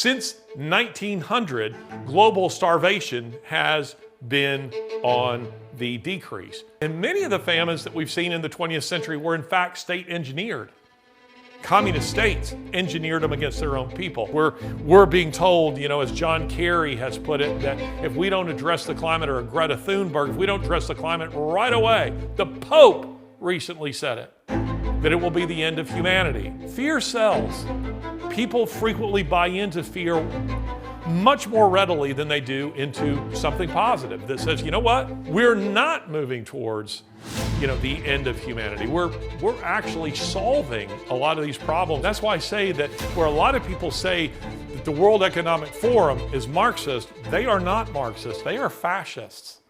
Since 1900, global starvation has been on the decrease. And many of the famines that we've seen in the 20th century were in fact state engineered. Communist states engineered them against their own people. We're being told, as John Kerry has put it, that if we don't address the climate, or Greta Thunberg, if we don't address the climate right away, the Pope recently said it, that it will be the end of humanity. Fear sells. People frequently buy into fear much more readily than they do into something positive that says, you know what? We're not moving towards, the end of humanity. We're actually solving a lot of these problems. That's why I say that where a lot of people say that the World Economic Forum is Marxist, they are not Marxists, they are fascists.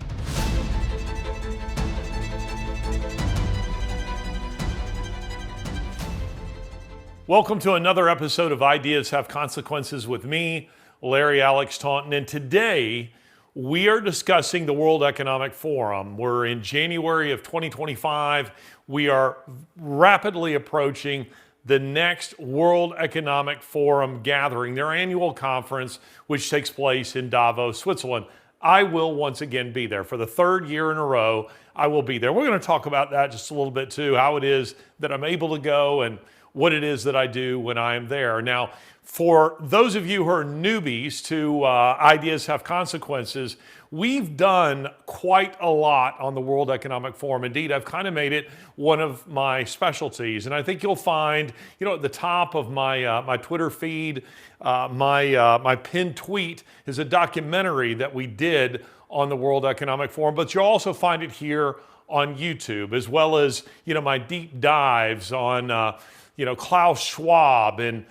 Welcome to another episode of Ideas Have Consequences with me, Larry Alex Taunton, and today we are discussing the World Economic Forum. We're in January of 2025. We are rapidly approaching the next World Economic Forum gathering, their annual conference, which takes place in Davos, Switzerland. I will once again be there. For the third year in a row, I will be there. We're going to talk about that just a little bit too, how it is that I'm able to go and what it is that I do when I am there. Now, for those of you who are newbies to Ideas Have Consequences, we've done quite a lot on the World Economic Forum. Indeed, I've kind of made it one of my specialties. And I think you'll find, at the top of my my Twitter feed, my pinned tweet is a documentary that we did on the World Economic Forum, but you'll also find it here on YouTube, as well as, my deep dives on, Klaus Schwab and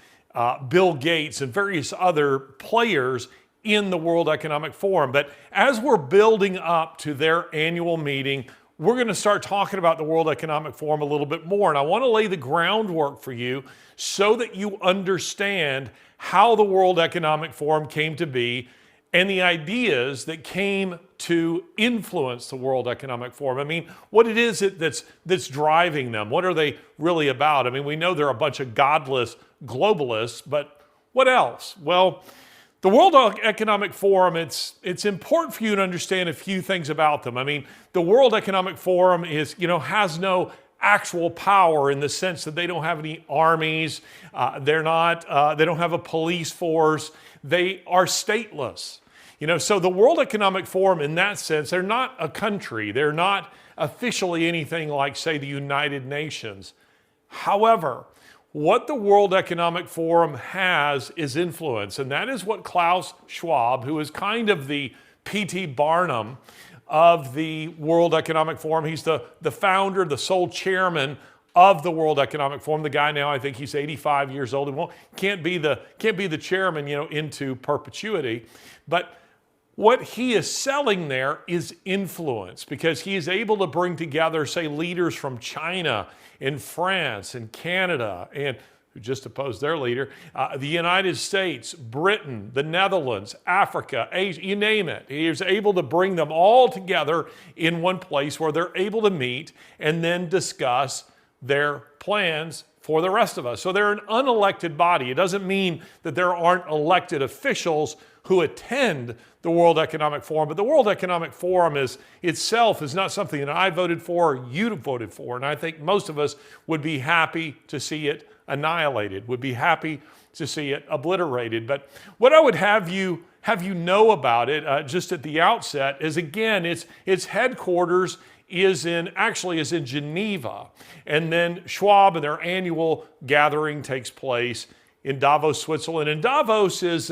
Bill Gates and various other players in the World Economic Forum. But as we're building up to their annual meeting, we're going to start talking about the World Economic Forum a little bit more. And I want to lay the groundwork for you so that you understand how the World Economic Forum came to be and the ideas that came to influence the World Economic Forum. I mean, what it is that's driving them. What are they really about? I mean, we know they're a bunch of godless globalists, but what else? Well, the World Economic Forum, it's important for you to understand a few things about them. I mean, the World Economic Forum is, has no actual power in the sense that they don't have any armies. They don't have a police force. They are stateless. So the World Economic Forum, in that sense, they're not a country. They're not officially anything like, say, the United Nations. However, what the World Economic Forum has is influence, and that is what Klaus Schwab, who is kind of the P.T. Barnum of the World Economic Forum, he's the founder, the sole chairman of the World Economic Forum. The guy now, I think he's 85 years old. He can't be the chairman, into perpetuity. But what he is selling there is influence, because he is able to bring together, say, leaders from China and France and Canada, and who just opposed their leader, the United States, Britain, the Netherlands, Africa, Asia, you name it. He is able to bring them all together in one place where they're able to meet and then discuss their plans for the rest of us. So they're an unelected body. It doesn't mean that there aren't elected officials who attend the World Economic Forum, but the World Economic Forum itself is not something that I voted for or you voted for, and I think most of us would be happy to see it annihilated, would be happy to see it obliterated. But what I would have you know about it, just at the outset, is again, its headquarters is in Geneva, and then Schwab and their annual gathering takes place in Davos, Switzerland. And Davos is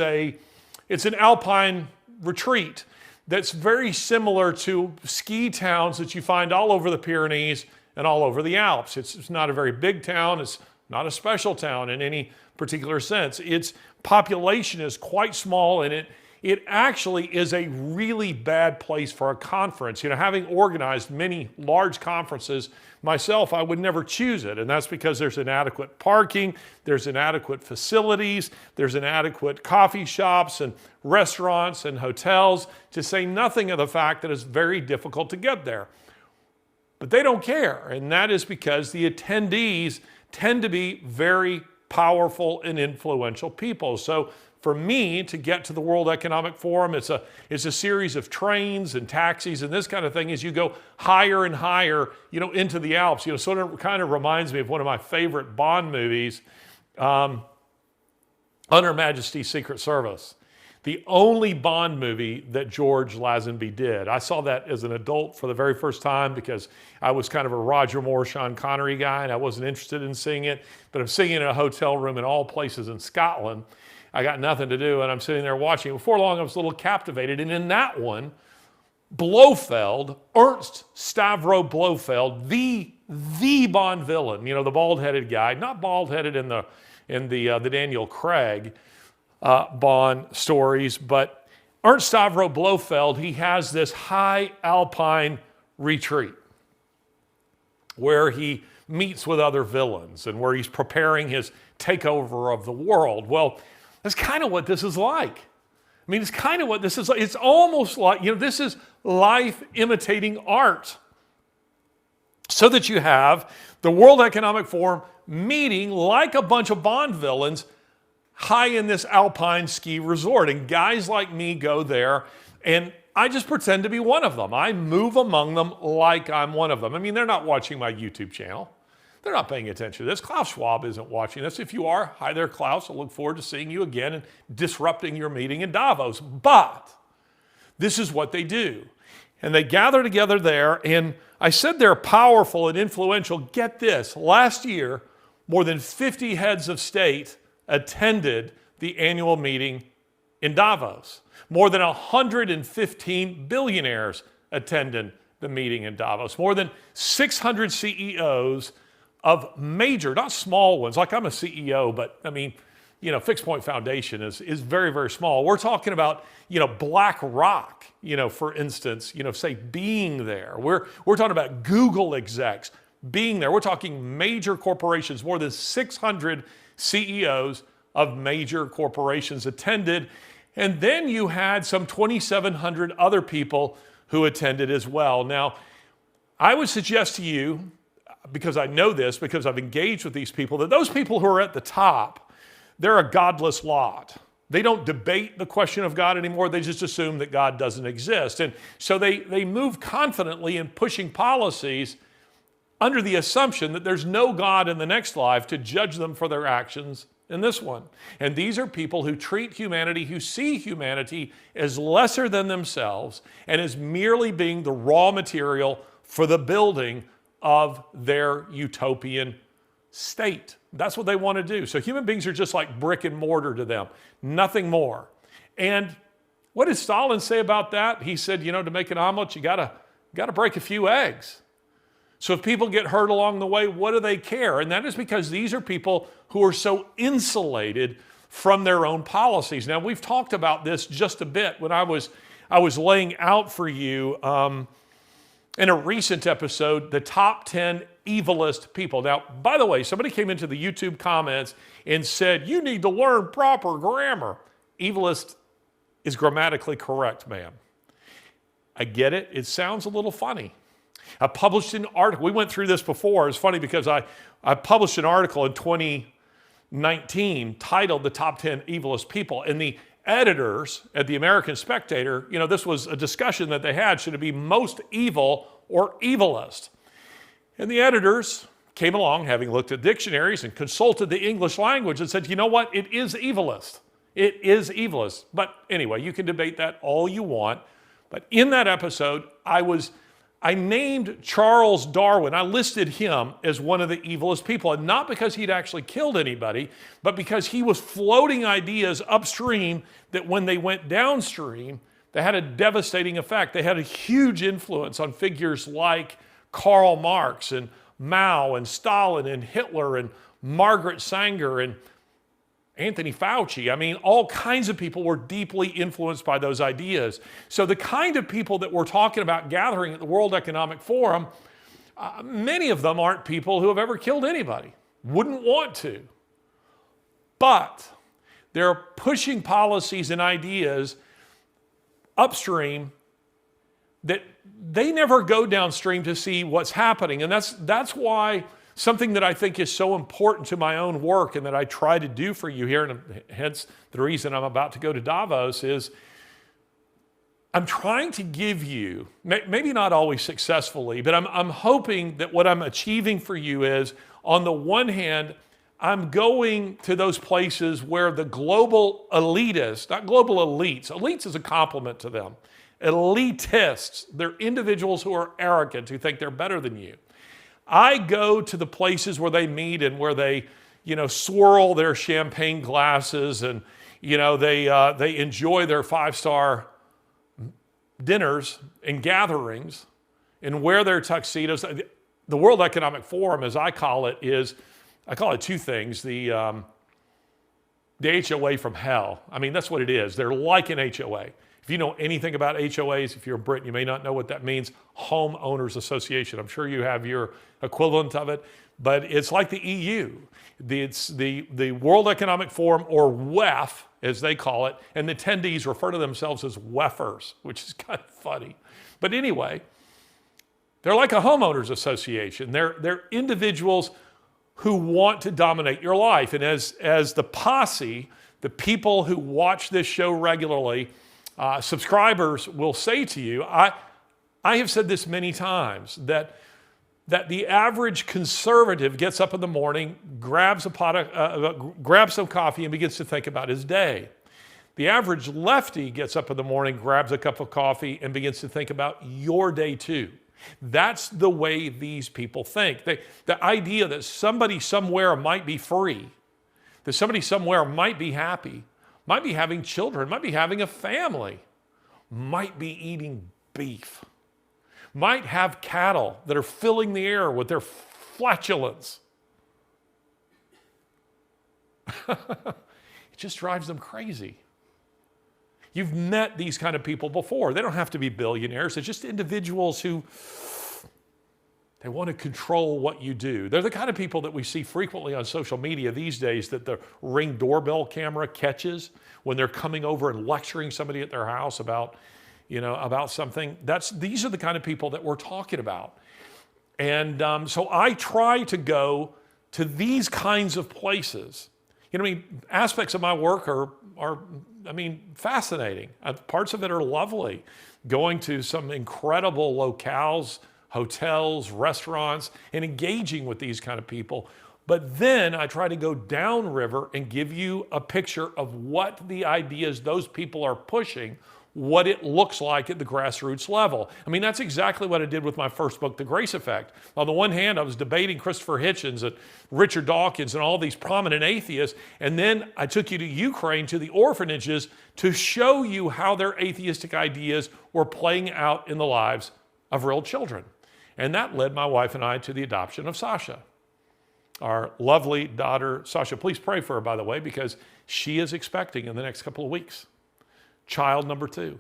it's an alpine retreat that's very similar to ski towns that you find all over the Pyrenees and all over the Alps. It's not a very big town. It's not a special town in any particular sense. Its population is quite small, and it actually is a really bad place for a conference. Having organized many large conferences myself, I would never choose it. And that's because there's inadequate parking, there's inadequate facilities, there's inadequate coffee shops and restaurants and hotels, to say nothing of the fact that it's very difficult to get there. But they don't care. And that is because the attendees tend to be very powerful and influential people. So for me to get to the World Economic Forum, it's a series of trains and taxis and this kind of thing as you go higher and higher, into the Alps. Sort of kind of reminds me of one of my favorite Bond movies, Under Her Majesty's Secret Service. The only Bond movie that George Lazenby did. I saw that as an adult for the very first time because I was kind of a Roger Moore, Sean Connery guy, and I wasn't interested in seeing it. But I'm sitting in a hotel room in all places in Scotland. I got nothing to do, and I'm sitting there watching. Before long, I was a little captivated. And in that one, Blofeld, Ernst Stavro Blofeld, the Bond villain, the bald-headed guy, not bald-headed in the Daniel Craig Bond stories, but Ernst Stavro Blofeld, he has this high alpine retreat where he meets with other villains and where he's preparing his takeover of the world. Well, that's kind of what this is like. I mean, it's kind of what this is like. It's almost like, this is life imitating art. So that you have the World Economic Forum meeting like a bunch of Bond villains high in this alpine ski resort. And guys like me go there, and I just pretend to be one of them. I move among them like I'm one of them. I mean, they're not watching my YouTube channel. They're not paying attention to this. Klaus Schwab isn't watching this. If you are, hi there, Klaus. I look forward to seeing you again and disrupting your meeting in Davos. But this is what they do. And they gather together there, and I said they're powerful and influential. Get this, last year, more than 50 heads of state attended the annual meeting in Davos. More than 115 billionaires attended the meeting in Davos. More than 600 CEOs of major, not small ones, like I'm a CEO, but I mean, Fixed Point Foundation is very, very small. We're talking about, BlackRock, for instance, say being there. We're talking about Google execs being there. We're talking major corporations, more than 600 CEOs of major corporations attended. And then you had some 2,700 other people who attended as well. Now, I would suggest to you, because I know this, because I've engaged with these people, that those people who are at the top, they're a godless lot. They don't debate the question of God anymore. They just assume that God doesn't exist. And so they move confidently in pushing policies under the assumption that there's no God in the next life to judge them for their actions in this one. And these are people who treat humanity, who see humanity as lesser than themselves and as merely being the raw material for the building of their utopian state. That's what they want to do. So human beings are just like brick and mortar to them, nothing more. And what did Stalin say about that? He said, to make an omelet, you gotta break a few eggs. So if people get hurt along the way, what do they care? And that is because these are people who are so insulated from their own policies. Now, we've talked about this just a bit when I was laying out for you in a recent episode, the top 10 evilest people. Now, by the way, somebody came into the YouTube comments and said, you need to learn proper grammar. Evilest is grammatically correct, ma'am. I get it. It sounds a little funny. I published an article. We went through this before. It's funny because I published an article in 2019 titled The Top 10 Evilest People. And the editors at the American Spectator, this was a discussion that they had. Should it be most evil or evilest? And the editors came along, having looked at dictionaries and consulted the English language, and said, you know what? It is evilest. It is evilest. But anyway, you can debate that all you want. But in that episode, I named Charles Darwin. I listed him as one of the evilest people, and not because he'd actually killed anybody, but because he was floating ideas upstream that when they went downstream, they had a devastating effect. They had a huge influence on figures like Karl Marx and Mao and Stalin and Hitler and Margaret Sanger and Anthony Fauci. I mean, all kinds of people were deeply influenced by those ideas. So the kind of people that we're talking about gathering at the World Economic Forum, many of them aren't people who have ever killed anybody, wouldn't want to. But they're pushing policies and ideas upstream that they never go downstream to see what's happening. And that's why something that I think is so important to my own work and that I try to do for you here, and hence the reason I'm about to go to Davos, is I'm trying to give you, maybe not always successfully, but I'm hoping that what I'm achieving for you is, on the one hand, I'm going to those places where the global elitists, not global elites is a compliment to them, elitists, they're individuals who are arrogant, who think they're better than you. I go to the places where they meet and where they, swirl their champagne glasses and, they enjoy their five-star dinners and gatherings and wear their tuxedos. The World Economic Forum, as I call it two things. The HOA from hell. I mean, that's what it is. They're like an HOA. If you know anything about HOAs, if you're in Britain, you may not know what that means. Homeowners Association. I'm sure you have your equivalent of it, but it's like the EU. It's the World Economic Forum, or WEF, as they call it, and the attendees refer to themselves as WEFers, which is kind of funny. But anyway, they're like a homeowners association. They're individuals who want to dominate your life. And as the posse, the people who watch this show regularly, subscribers will say to you, I have said this many times, that the average conservative gets up in the morning, grabs some coffee and begins to think about his day. The average lefty gets up in the morning, grabs a cup of coffee and begins to think about your day too. That's the way these people think. The idea that somebody somewhere might be free, that somebody somewhere might be happy, might be having children, might be having a family, might be eating beef, might have cattle that are filling the air with their flatulence. It just drives them crazy. You've met these kind of people before. They don't have to be billionaires. They're just individuals who, they want to control what you do. They're the kind of people that we see frequently on social media these days that the Ring doorbell camera catches when they're coming over and lecturing somebody at their house about something. These are the kind of people that we're talking about. And so I try to go to these kinds of places. Aspects of my work are fascinating. Parts of it are lovely. Going to some incredible locales, hotels, restaurants, and engaging with these kind of people. But then I try to go downriver and give you a picture of what the ideas those people are pushing, what it looks like at the grassroots level. That's exactly what I did with my first book, The Grace Effect. On the one hand, I was debating Christopher Hitchens and Richard Dawkins and all these prominent atheists, and then I took you to Ukraine, to the orphanages, to show you how their atheistic ideas were playing out in the lives of real children. And that led my wife and I to the adoption of Sasha, our lovely daughter, Sasha. Please pray for her, by the way, because she is expecting in the next couple of weeks. Child number 2.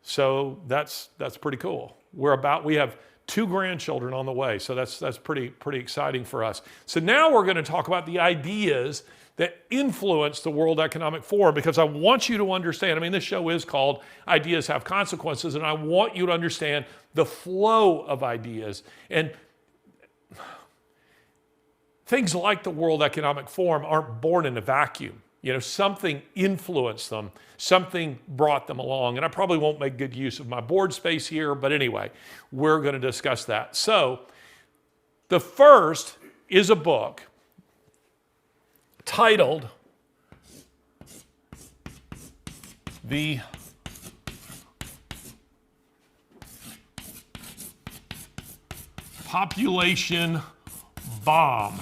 So that's pretty cool. We have 2 grandchildren on the way, so that's pretty exciting for us. So now we're going to talk about the ideas that influence the World Economic Forum, because I want you to understand, this show is called Ideas Have Consequences, and I want you to understand the flow of ideas. And things like the World Economic Forum aren't born in a vacuum. Something influenced them, something brought them along. And I probably won't make good use of my board space here, but anyway, we're going to discuss that. So the first is a book titled The Population Bomb.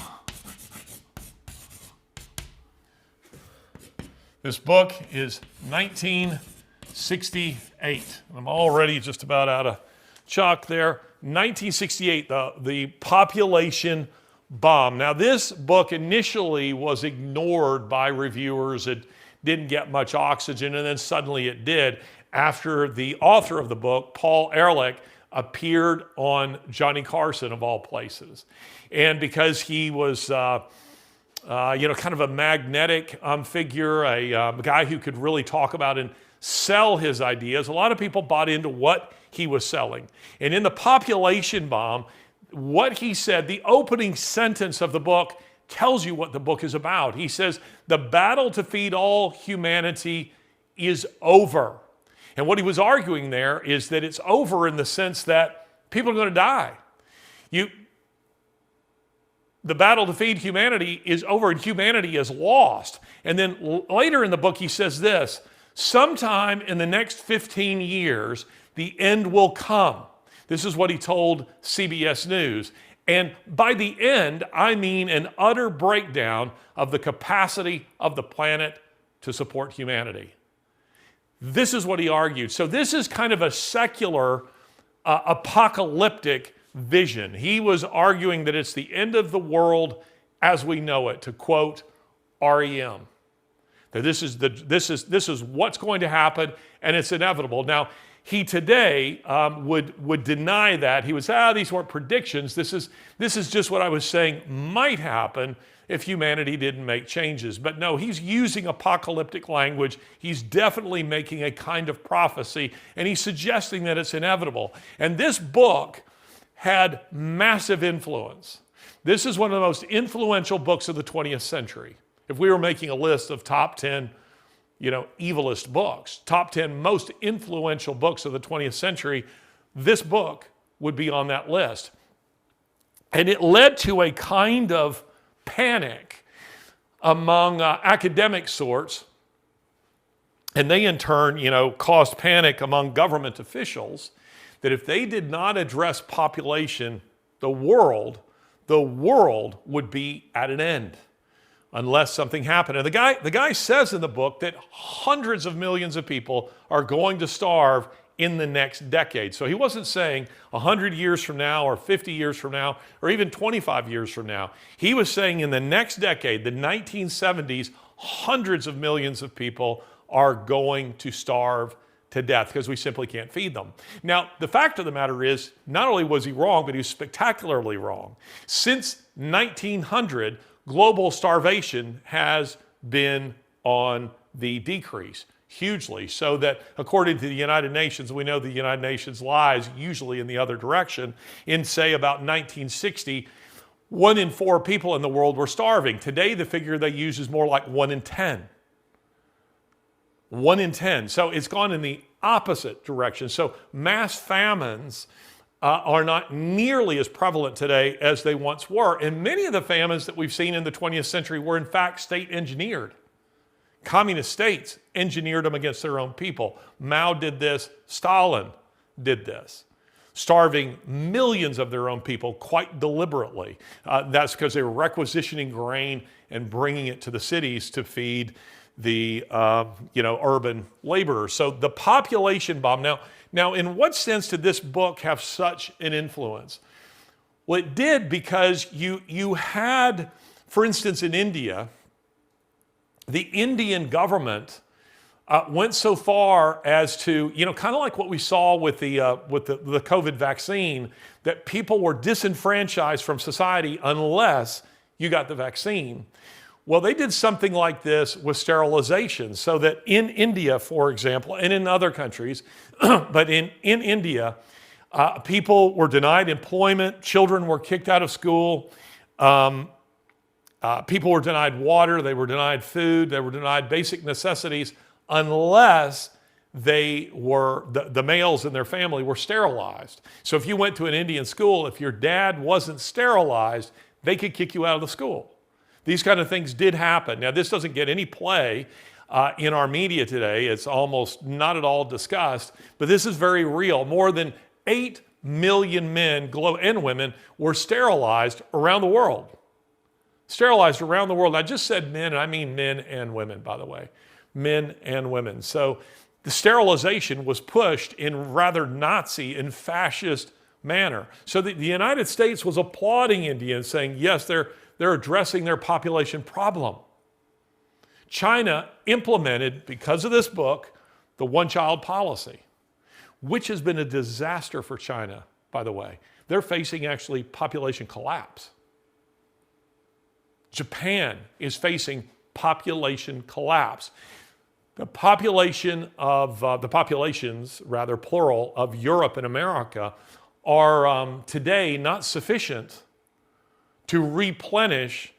This book is 1968. I'm already just about out of chalk there. 1968, the Population Bomb. Now, this book initially was ignored by reviewers. It didn't get much oxygen, and then suddenly it did after the author of the book, Paul Ehrlich, appeared on Johnny Carson, of all places. And because he was kind of a magnetic figure, a guy who could really talk about and sell his ideas, a lot of people bought into what he was selling. And in the Population Bomb, what he said, the opening sentence of the book tells you what the book is about. He says, the battle to feed all humanity is over. And what he was arguing there is that it's over in the sense that people are going to die. The battle to feed humanity is over and humanity is lost. And then later in the book he says this, sometime in the next 15 years, the end will come. This is what he told CBS News. And by the end, I mean an utter breakdown of the capacity of the planet to support humanity. This is what he argued. So this is kind of a secular, apocalyptic vision. He was arguing that it's the end of the world as we know it, to quote REM. That this is what's going to happen, and it's inevitable. Now, he today would deny that. He would say, these weren't predictions. This is just what I was saying might happen if humanity didn't make changes. But no, he's using apocalyptic language. He's definitely making a kind of prophecy, and he's suggesting that it's inevitable. And this book had massive influence. This is one of the most influential books of the 20th century. If we were making a list of top 10, evilest books, top 10 most influential books of the 20th century, this book would be on that list. And it led to a kind of panic among academic sorts, and they in turn, caused panic among government officials that if they did not address population, the world would be at an end unless something happened. And the guy says in the book that hundreds of millions of people are going to starve in the next decade. So he wasn't saying 100 years from now or 50 years from now or even 25 years from now. He was saying in the next decade, the 1970s, hundreds of millions of people are going to starve to death because we simply can't feed them. Now, the fact of the matter is, not only was he wrong, but he was spectacularly wrong. Since 1900, global starvation has been on the decrease hugely, so that according to the United Nations, we know the United Nations lies usually in the other direction. In, say, about 1960, 1 in 4 people in the world were starving. Today, the figure they use is more like 1 in 10. 1 in 10. So it's gone in the opposite direction. So mass famines are not nearly as prevalent today as they once were. And many of the famines that we've seen in the 20th century were in fact state engineered. Communist states engineered them against their own people. Mao did this, Stalin did this, starving millions of their own people quite deliberately. That's because they were requisitioning grain and bringing it to the cities to feed the urban laborers. So the population bomb. Now, in what sense did this book have such an influence? Well, it did because you had, for instance, in India, the Indian government went so far as to, kind of like what we saw with the COVID vaccine, that people were disenfranchised from society unless you got the vaccine. Well, they did something like this with sterilization, so that in India, for example, and in other countries, but in India, people were denied employment, children were kicked out of school, people were denied water, they were denied food, they were denied basic necessities unless they were, the males in their family were sterilized. So if you went to an Indian school, if your dad wasn't sterilized, they could kick you out of the school. These kind of things did happen. Now, this doesn't get any play in our media today. It's almost not at all discussed, but this is very real. More than 8 million men and women were sterilized around the world. Sterilized around the world. I just said men, and I mean men and women, by the way. Men and women. So the sterilization was pushed in rather Nazi and fascist manner. So the United States was applauding India and saying, yes, they're addressing their population problem. China implemented, because of this book, the one-child policy, which has been a disaster for China, by the way. They're facing actually population collapse. Japan is facing population collapse. The populations, plural, of Europe and America are today not sufficient to replenish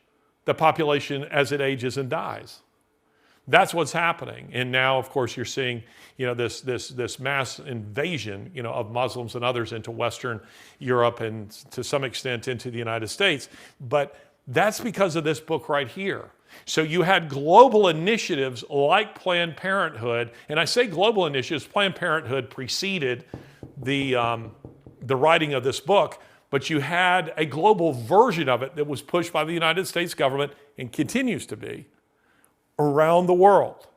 the population as it ages and dies. That's what's happening. And now, of course, you're seeing, this mass invasion, of Muslims and others into Western Europe and to some extent into the United States. But that's because of this book right here. So you had global initiatives like Planned Parenthood, and I say global initiatives, Planned Parenthood preceded the writing of this book, but you had a global version of it that was pushed by the United States government and continues to be around the world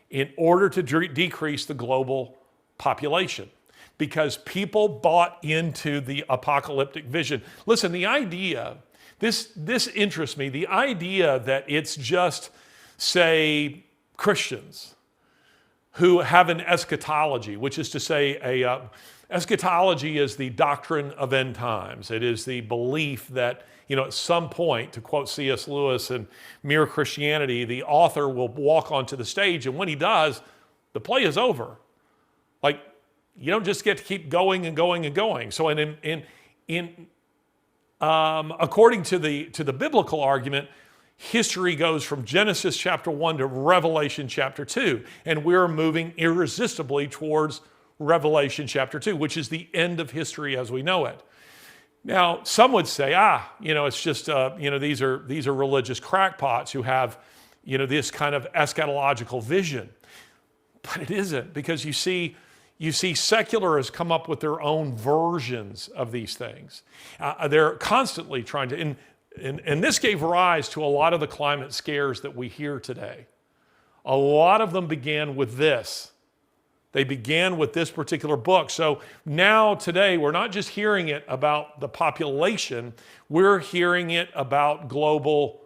in order to decrease the global population because people bought into the apocalyptic vision. Listen, the idea, this interests me, the idea that it's just, say, Christians who have an eschatology, which is to say eschatology is the doctrine of end times. It is the belief that, at some point, to quote C.S. Lewis in Mere Christianity, the author will walk onto the stage, and when he does, the play is over. Like, you don't just get to keep going and going and going. So, according to the biblical argument, history goes from Genesis chapter 1 to Revelation chapter 2, and we're moving irresistibly towards Revelation chapter 2, which is the end of history as we know it. Now, some would say, it's just, these are religious crackpots who have, this kind of eschatological vision. But it isn't, because you see secularists come up with their own versions of these things. They're constantly trying to, and this gave rise to a lot of the climate scares that we hear today. A lot of them began with this. They began with this particular book. So now today, we're not just hearing it about the population, we're hearing it about global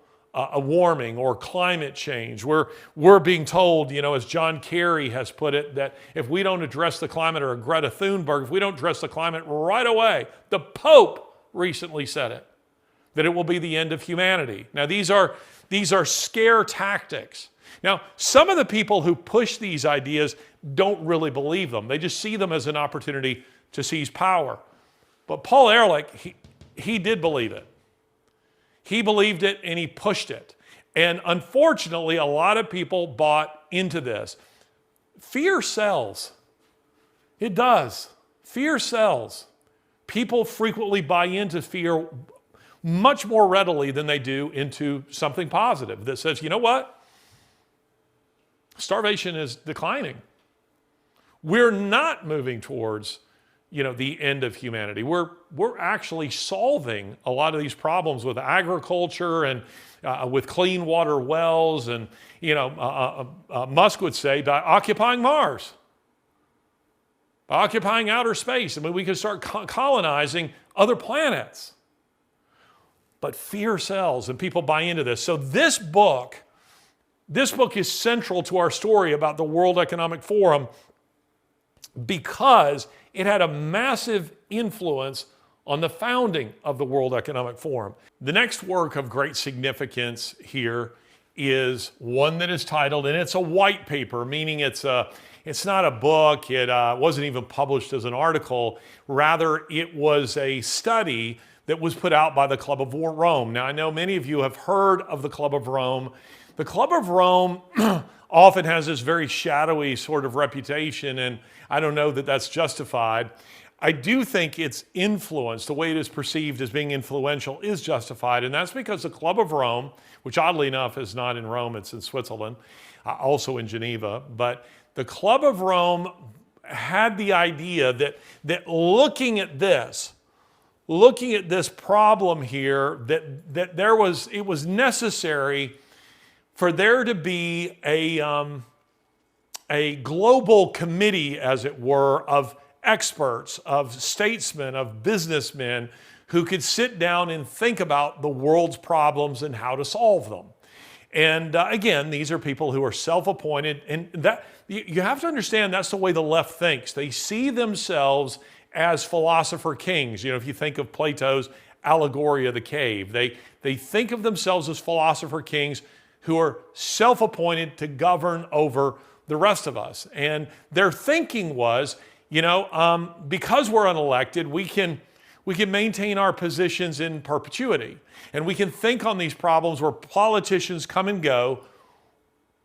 warming or climate change. We're being told, as John Kerry has put it, that if we don't address the climate, or Greta Thunberg, if we don't address the climate right away, the Pope recently said it, that it will be the end of humanity. Now, these are scare tactics. Now, some of the people who push these ideas don't really believe them. They just see them as an opportunity to seize power. But Paul Ehrlich, he did believe it. He believed it and he pushed it. And unfortunately, a lot of people bought into this. Fear sells. It does. Fear sells. People frequently buy into fear much more readily than they do into something positive that says, you know what? Starvation is declining. We're not moving towards, the end of humanity. We're actually solving a lot of these problems with agriculture and with clean water wells, and Musk would say by occupying Mars, by occupying outer space. I mean, we can start colonizing other planets. But fear sells, and people buy into this. So this book is central to our story about the World Economic Forum because it had a massive influence on the founding of the World Economic Forum. The next work of great significance here is one that is titled, and it's a white paper, meaning it's not a book, it wasn't even published as an article, rather it was a study that was put out by the Club of Rome. Now, I know many of you have heard of the Club of Rome. The Club of Rome often has this very shadowy sort of reputation, and I don't know that that's justified. I do think its influence, the way it is perceived as being influential, is justified, and that's because the Club of Rome, which oddly enough is not in Rome, it's in Switzerland, also in Geneva, but the Club of Rome had the idea that looking at this problem here, that it was necessary for there to be a global committee, as it were, of experts, of statesmen, of businessmen who could sit down and think about the world's problems and how to solve them. And again, these are people who are self-appointed, and that you have to understand that's the way the left thinks. They see themselves as philosopher kings. If you think of Plato's allegory of the cave, they think of themselves as philosopher kings who are self-appointed to govern over the rest of us. And their thinking was, because we're unelected, we can we can maintain our positions in perpetuity. And we can think on these problems where politicians come and go,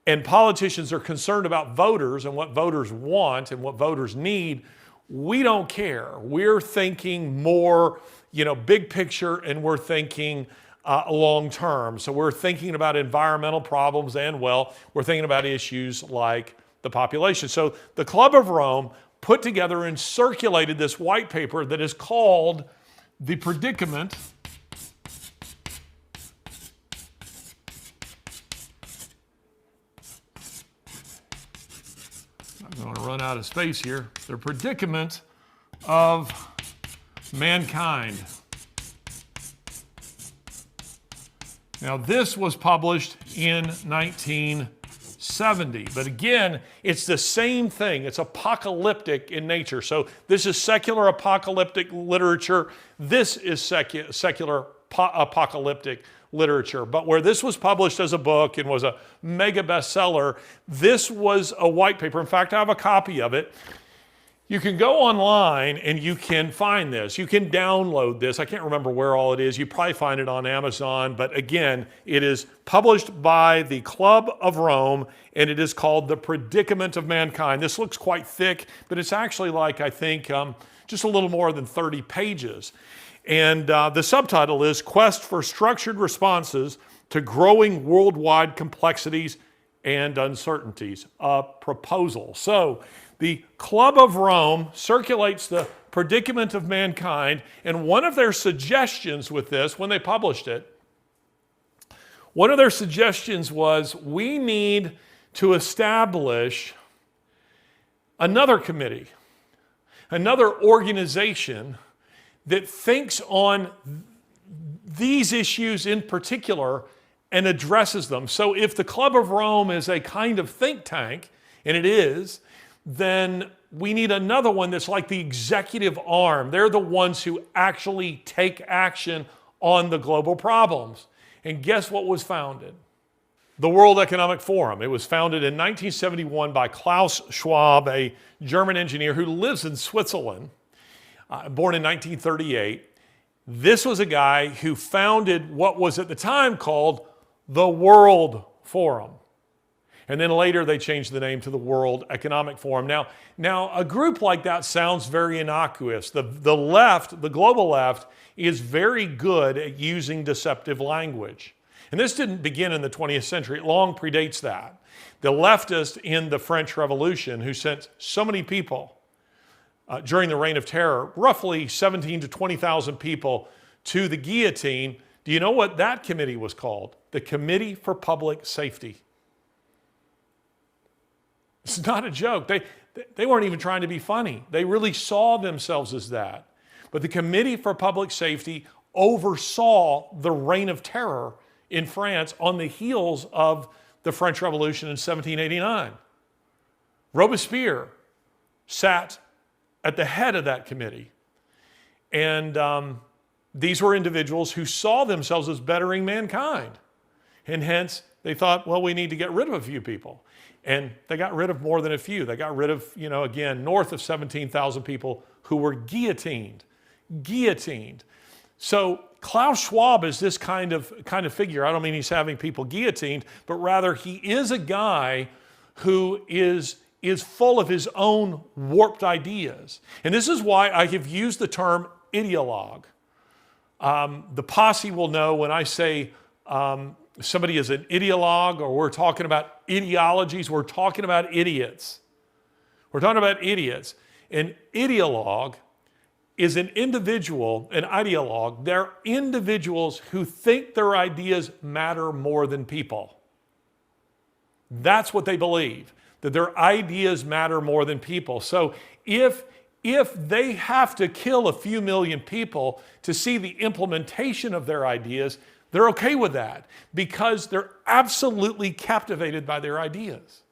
and politicians are concerned about voters and what voters want and what voters need. We don't care. We're thinking more, big picture, and we're thinking long term. So we're thinking about environmental problems and, we're thinking about issues like the population. So the Club of Rome put together and circulated this white paper that is called The Predicament I'm going to run out of space here. The Predicament of Mankind. Now, this was published in 1970, but again, it's the same thing. It's apocalyptic in nature. So this is secular apocalyptic literature. This is secular apocalyptic literature. But where this was published as a book and was a mega bestseller, this was a white paper. In fact, I have a copy of it. You can go online and you can find this. You can download this. I can't remember where all it is. You probably find it on Amazon. But again, it is published by the Club of Rome, and it is called The Predicament of Mankind. This looks quite thick, but it's actually like, I think, just a little more than 30 pages. And the subtitle is Quest for Structured Responses to Growing Worldwide Complexities and Uncertainties, a proposal. So the Club of Rome circulates the Predicament of Mankind, and one of their suggestions with this, when they published it, one of their suggestions was we need to establish another committee, another organization that thinks on these issues in particular and addresses them. So if the Club of Rome is a kind of think tank, and it is, then we need another one that's like the executive arm. They're the ones who actually take action on the global problems. And guess what was founded? The World Economic Forum. It was founded in 1971 by Klaus Schwab, a German engineer who lives in Switzerland, born in 1938. This was a guy who founded what was at the time called the World Forum. And then later they changed the name to the World Economic Forum. Now a group like that sounds very innocuous. The left, the global left, is very good at using deceptive language. And this didn't begin in the 20th century. It long predates that. The leftists in the French Revolution, who sent so many people during the Reign of Terror, roughly 17 to 20,000 people to the guillotine. Do you know what that committee was called? The Committee for Public Safety. It's not a joke. They weren't even trying to be funny. They really saw themselves as that. But the Committee for Public Safety oversaw the Reign of Terror in France on the heels of the French Revolution in 1789. Robespierre sat at the head of that committee. And these were individuals who saw themselves as bettering mankind. And hence, they thought, well, we need to get rid of a few people. And they got rid of more than a few. They got rid of, again, north of 17,000 people who were guillotined. Guillotined. So Klaus Schwab is this kind of figure. I don't mean he's having people guillotined, but rather he is a guy who is full of his own warped ideas. And this is why I have used the term ideologue. The posse will know when I say somebody is an ideologue, or we're talking about ideologies, we're talking about idiots. We're talking about idiots. An ideologue is an individual, an ideologue. They're individuals who think their ideas matter more than people. That's what they believe, that their ideas matter more than people. So if they have to kill a few million people to see the implementation of their ideas, they're okay with that because they're absolutely captivated by their ideas.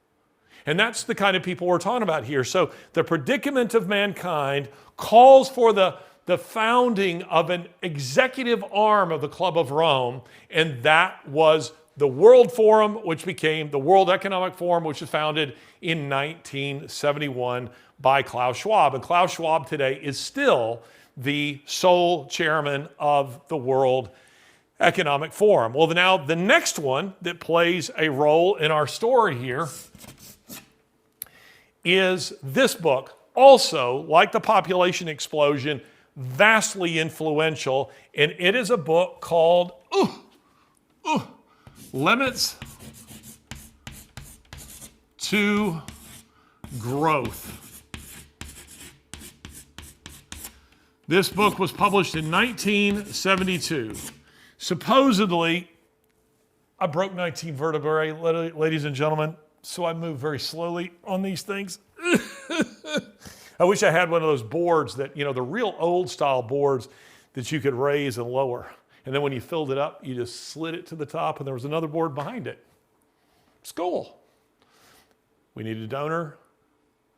And that's the kind of people we're talking about here. So the Predicament of Mankind calls for the founding of an executive arm of the Club of Rome, and that was the World Forum, which became the World Economic Forum, which was founded in 1971 by Klaus Schwab. And Klaus Schwab today is still the sole chairman of the World Economic Forum. Well, now the next one that plays a role in our story here is this book, also, like the population explosion, vastly influential, and it is a book called Limits to Growth. This book was published in 1972. Supposedly, I broke 19 vertebrae, ladies and gentlemen, so I move very slowly on these things. I wish I had one of those boards that, you know, the real old style boards that you could raise and lower. And then when you filled it up, you just slid it to the top and there was another board behind it. It's cool. We need a donor.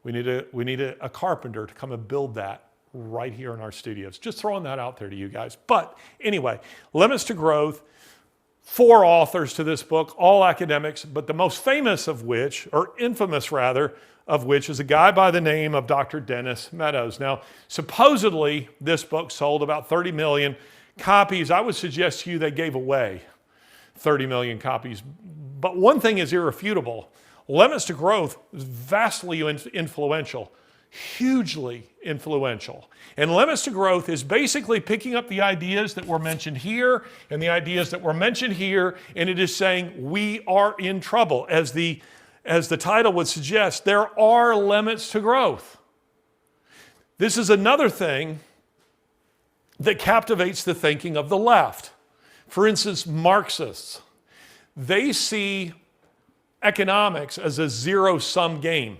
We need a carpenter to come and build that right here in our studios. Just throwing that out there to you guys. But anyway, Limits to Growth, 4 authors to this book, all academics, but the most famous of which, or infamous rather, of which is a guy by the name of Dr. Dennis Meadows. Now, supposedly this book sold about 30 million copies. I would suggest to you they gave away 30 million copies. But one thing is irrefutable. Limits to Growth is vastly influential, hugely influential. And Limits to Growth is basically picking up the ideas that were mentioned here and the ideas that were mentioned here, and it is saying we are in trouble. As the title would suggest, there are limits to growth. This is another thing that captivates the thinking of the left. For instance, Marxists. They see economics as a zero-sum game.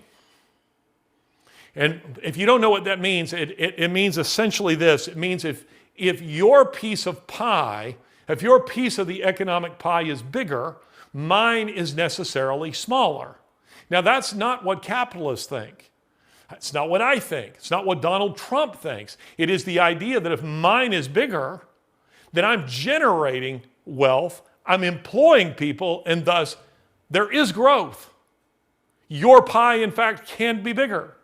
And if you don't know what that means, it means essentially this. It means if your piece of pie, if your piece of the economic pie is bigger, mine is necessarily smaller. Now, that's not what capitalists think. It's not what I think. It's not what Donald Trump thinks. It is the idea that if mine is bigger, then I'm generating wealth, I'm employing people, and thus there is growth. Your pie, in fact, can be bigger.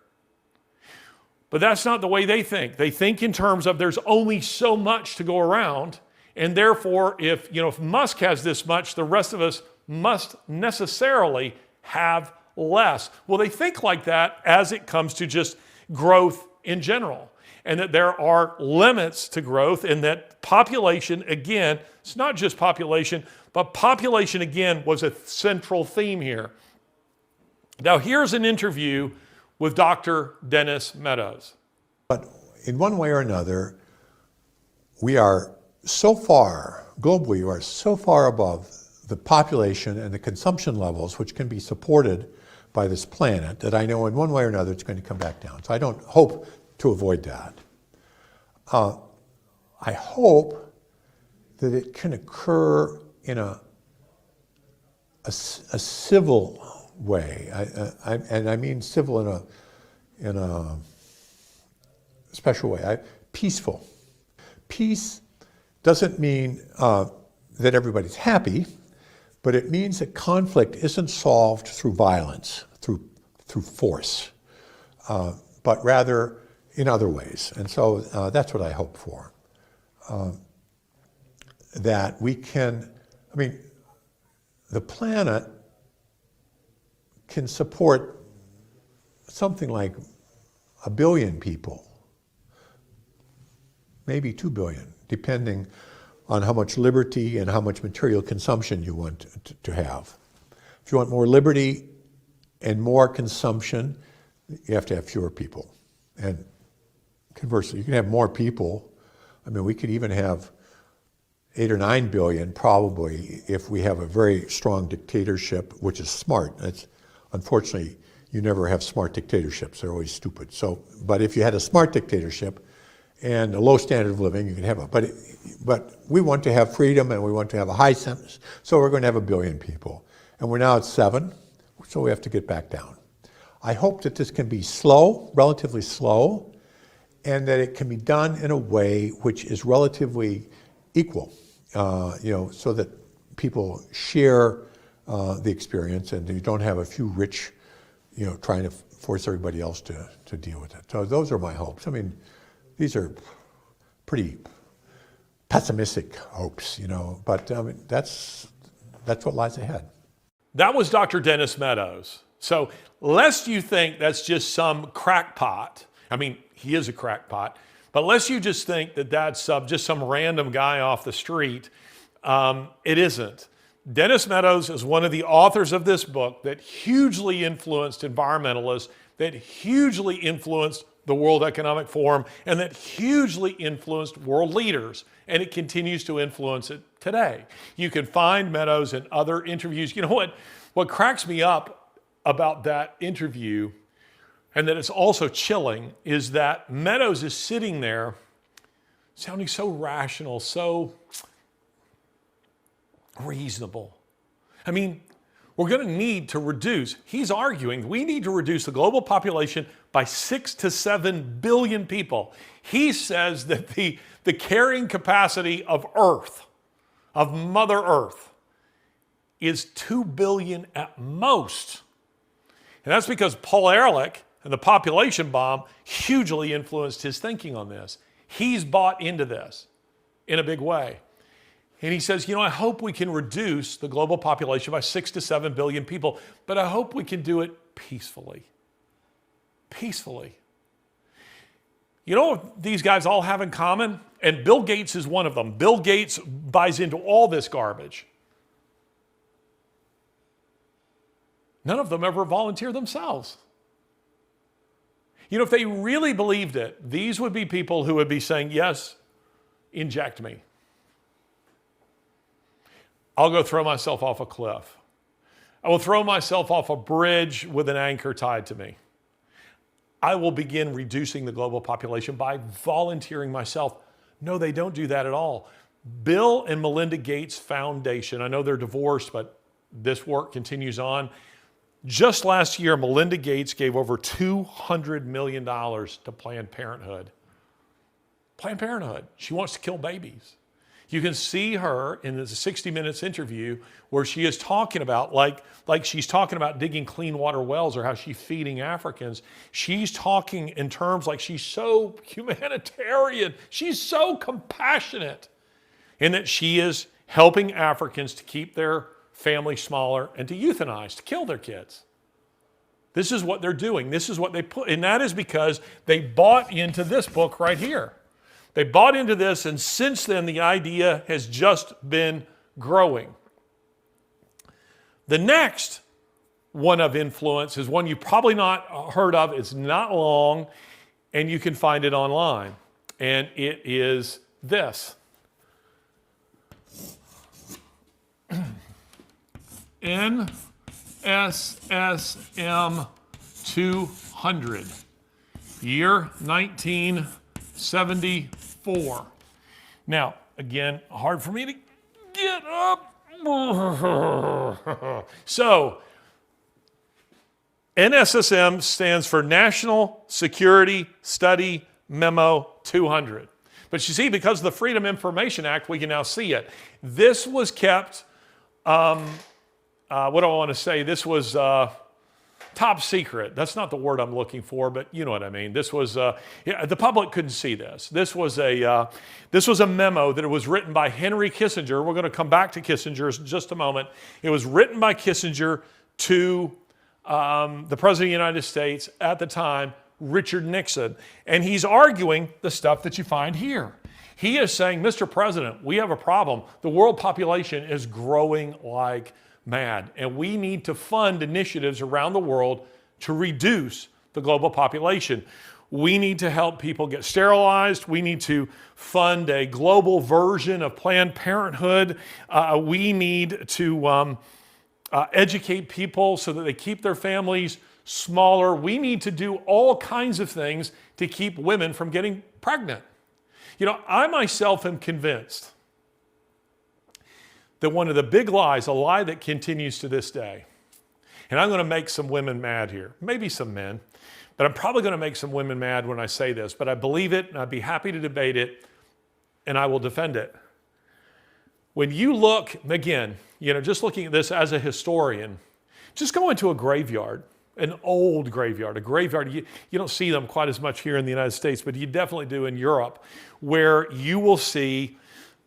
But that's not the way they think. They think in terms of there's only so much to go around, and therefore, if Musk has this much, the rest of us must necessarily have less. Well, they think like that as it comes to just growth in general, and that there are limits to growth, and that population, again, it's not just population, but population, again, was a central theme here. Now, here's an interview with Dr. Dennis Meadows. But in one way or another, we are so far, globally, we are so far above the population and the consumption levels which can be supported by this planet that I know in one way or another it's going to come back down. So I don't hope to avoid that. I hope that it can occur in a civil way, and I mean civil in a special way, peaceful. Peace doesn't mean that everybody's happy, but it means that conflict isn't solved through violence, through force, but rather in other ways. And so that's what I hope for. That we can, the planet can support something like 1 billion people, maybe 2 billion, depending on how much liberty and how much material consumption you want to have. If you want more liberty and more consumption, you have to have fewer people. And conversely, you can have more people. We could even have 8 or 9 billion probably if we have a very strong dictatorship, which is smart. Unfortunately, you never have smart dictatorships. They're always stupid. But if you had a smart dictatorship and a low standard of living, you can have it. But we want to have freedom and we want to have a high sentence, so we're going to have 1 billion people. And we're now at 7, so we have to get back down. I hope that this can be slow, relatively slow, and that it can be done in a way which is relatively equal, so that people share the experience and you don't have a few rich, trying to force everybody else to deal with it. So those are my hopes. These are pretty pessimistic hopes, but I mean, that's what lies ahead. That was Dr. Dennis Meadows. So lest you think that's just some crackpot, I mean, he is a crackpot, but lest you just think that that's just some random guy off the street, it isn't. Dennis Meadows is one of the authors of this book that hugely influenced environmentalists, that hugely influenced the World Economic Forum, and that hugely influenced world leaders, and it continues to influence it today. You can find Meadows in other interviews. You know what cracks me up about that interview, and that it's also chilling, is that Meadows is sitting there sounding so rational, so reasonable. I mean, we're going to need to reduce, he's arguing, we need to reduce the global population by 6 to 7 billion people. He says that the carrying capacity of Earth, of Mother Earth, is 2 billion at most. And that's because Paul Ehrlich and the population bomb hugely influenced his thinking on this. He's bought into this in a big way. And he says, I hope we can reduce the global population by 6 to 7 billion people, but I hope we can do it peacefully. Peacefully. You know what these guys all have in common? And Bill Gates is one of them. Bill Gates buys into all this garbage. None of them ever volunteer themselves. If they really believed it, these would be people who would be saying, yes, inject me. I'll go throw myself off a cliff. I will throw myself off a bridge with an anchor tied to me. I will begin reducing the global population by volunteering myself. No, they don't do that at all. Bill and Melinda Gates Foundation, I know they're divorced, but this work continues on. Just last year, Melinda Gates gave over $200 million to Planned Parenthood. Planned Parenthood. She wants to kill babies. You can see her in the 60 Minutes interview where she is talking about, like she's talking about digging clean water wells or how she's feeding Africans. She's talking in terms like she's so humanitarian. She's so compassionate in that she is helping Africans to keep their family smaller and to euthanize, to kill their kids. This is what they're doing. This is what they put, and that is because they bought into this book right here. They bought into this, and since then the idea has just been growing. The next one of influence is one you've probably not heard of. It's not long, and you can find it online. And it is this. NSSM 200, year 1974. Now, again, hard for me to get up. So, NSSM stands for National Security Study Memo 200. But you see, because of the Freedom Information Act, we can now see it. This was kept, what do I want to say? This was top secret. That's not the word I'm looking for, but you know what I mean. This was, the public couldn't see this. This was a memo that was written by Henry Kissinger. We're going to come back to Kissinger in just a moment. It was written by Kissinger to the President of the United States at the time, Richard Nixon. And he's arguing the stuff that you find here. He is saying, Mr. President, we have a problem. The world population is growing like mad, and we need to fund initiatives around the world to reduce the global population. We need to help people get sterilized. We need to fund a global version of Planned Parenthood. We need to educate people so that they keep their families smaller. We need to do all kinds of things to keep women from getting pregnant. You know, I myself am convinced that one of the big lies, a lie that continues to this day, and I'm going to make some women mad here, maybe some men, but I'm probably going to make some women mad when I say this, but I believe it, and I'd be happy to debate it, and I will defend it. When you look, again, you know, just looking at this as a historian, just go into a graveyard an old graveyard, a graveyard. You don't see them quite as much here in the United States, but you definitely do in Europe, where you will see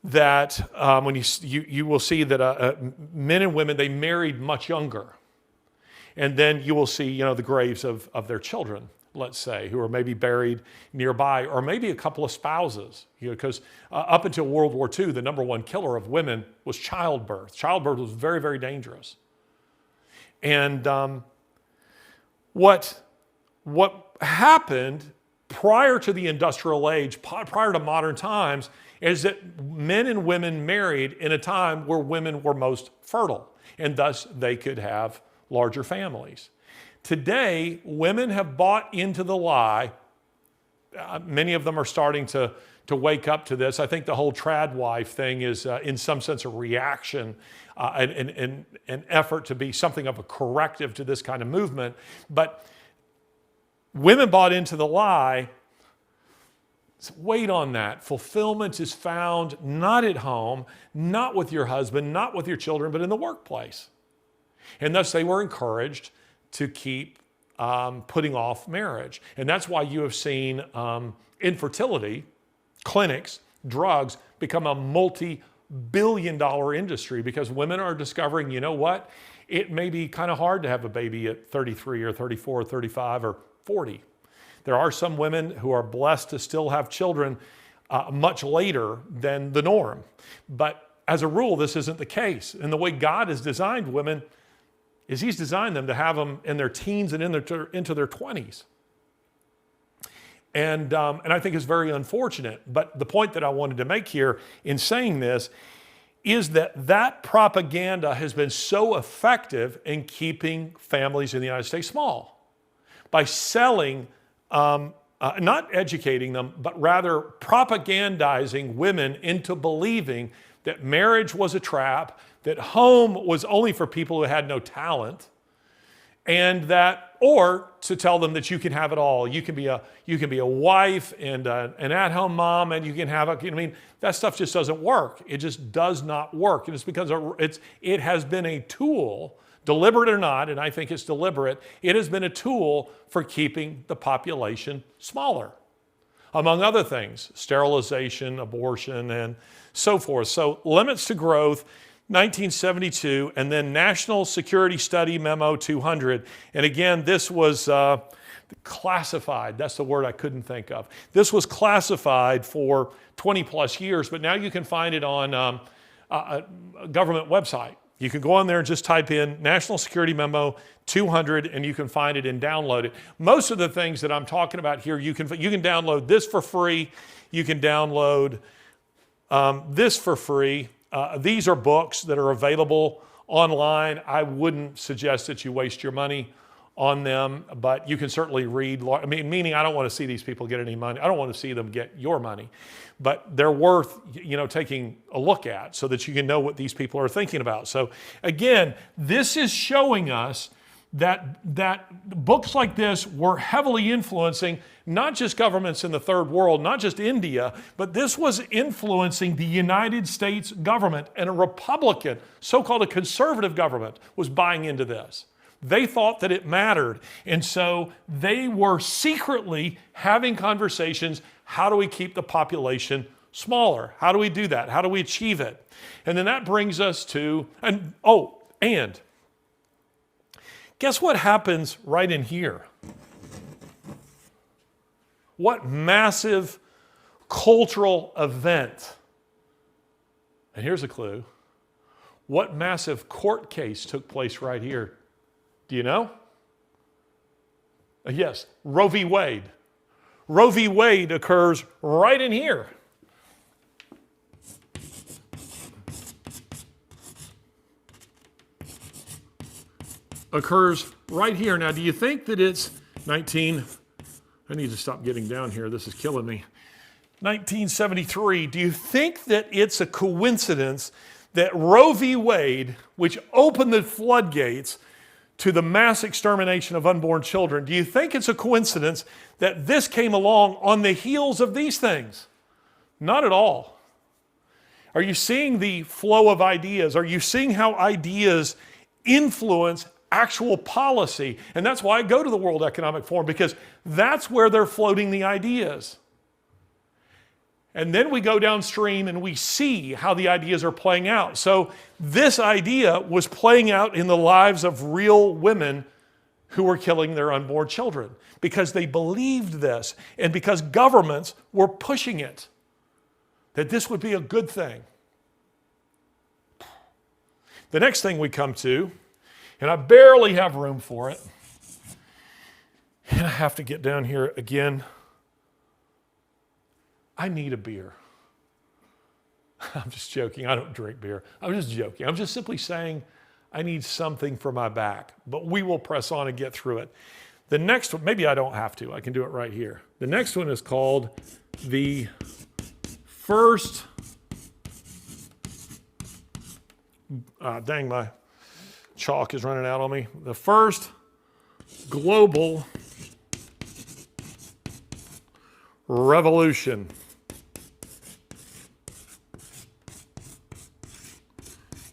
that when you will see that men and women, they married much younger. And then you will see, the graves of their children, let's say, who are maybe buried nearby, or maybe a couple of spouses, because up until World War II, the number one killer of women was childbirth. Childbirth was very, very dangerous. And what happened prior to the industrial age, prior to modern times, is that men and women married in a time where women were most fertile, and thus they could have larger families. Today, women have bought into the lie. Many of them are starting to wake up to this. I think the whole trad wife thing is, in some sense, a reaction, an effort to be something of a corrective to this kind of movement. But women bought into the lie. Wait on that. Fulfillment is found not at home, not with your husband, not with your children, but in the workplace. And thus they were encouraged to keep putting off marriage. And that's why you have seen infertility clinics, drugs, become a multi-billion-dollar industry, because women are discovering, you know what? It may be kind of hard to have a baby at 33 or 34 or 35 or 40. There are some women who are blessed to still have children much later than the norm. But as a rule, this isn't the case. And the way God has designed women is He's designed them to have them in their teens and into their 20s. And I think it's very unfortunate. But the point that I wanted to make here in saying this is that propaganda has been so effective in keeping families in the United States small by selling, not educating them, but rather propagandizing women into believing that marriage was a trap, that home was only for people who had no talent, and or to tell them that you can have it all. You can be a wife and an at-home mom, and you can have that stuff just doesn't work. It just does not work. And it's because it has been a tool, deliberate or not, and I think it's deliberate, it has been a tool for keeping the population smaller. Among other things, sterilization, abortion, and so forth. So limits to growth, 1972, and then National Security Study Memo 200. And again, this was classified. That's the word I couldn't think of. This was classified for 20 plus years, but now you can find it on a government website. You can go on there and just type in National Security Memo 200, and you can find it and download it. Most of the things that I'm talking about here, you can download this for free. You can download this for free. These are books that are available online. I wouldn't suggest that you waste your money on them, but you can certainly read. Meaning I don't want to see these people get any money. I don't want to see them get your money, but they're worth taking a look at so that you can know what these people are thinking about. So again, this is showing us that books like this were heavily influencing not just governments in the third world, not just India, but this was influencing the United States government, and a Republican, so-called a conservative government, was buying into this. They thought that it mattered, and so they were secretly having conversations. How do we keep the population smaller? How do we do that? How do we achieve it? And then that brings us to, and guess what happens right in here? What massive cultural event? And here's a clue. What massive court case took place right here? Do you know? Yes, Roe v. Wade. Roe v. Wade occurs right in here. Occurs right here. Now, do you think that it's I need to stop getting down here. This is killing me. 1973. Do you think that it's a coincidence that Roe v. Wade, which opened the floodgates to the mass extermination of unborn children, do you think it's a coincidence that this came along on the heels of these things? Not at all. Are you seeing the flow of ideas? Are you seeing how ideas influence actual policy. And that's why I go to the World Economic Forum, because that's where they're floating the ideas. And then we go downstream and we see how the ideas are playing out. So this idea was playing out in the lives of real women who were killing their unborn children because they believed this and because governments were pushing it, that this would be a good thing. The next thing we come to, and I barely have room for it, and I have to get down here again. I need a beer. I'm just joking. I don't drink beer. I'm just joking. I'm just simply saying I need something for my back. But we will press on and get through it. The next one, maybe I don't have to. I can do it right here. The next one is called the first... dang, my chalk is running out on me. The first global revolution.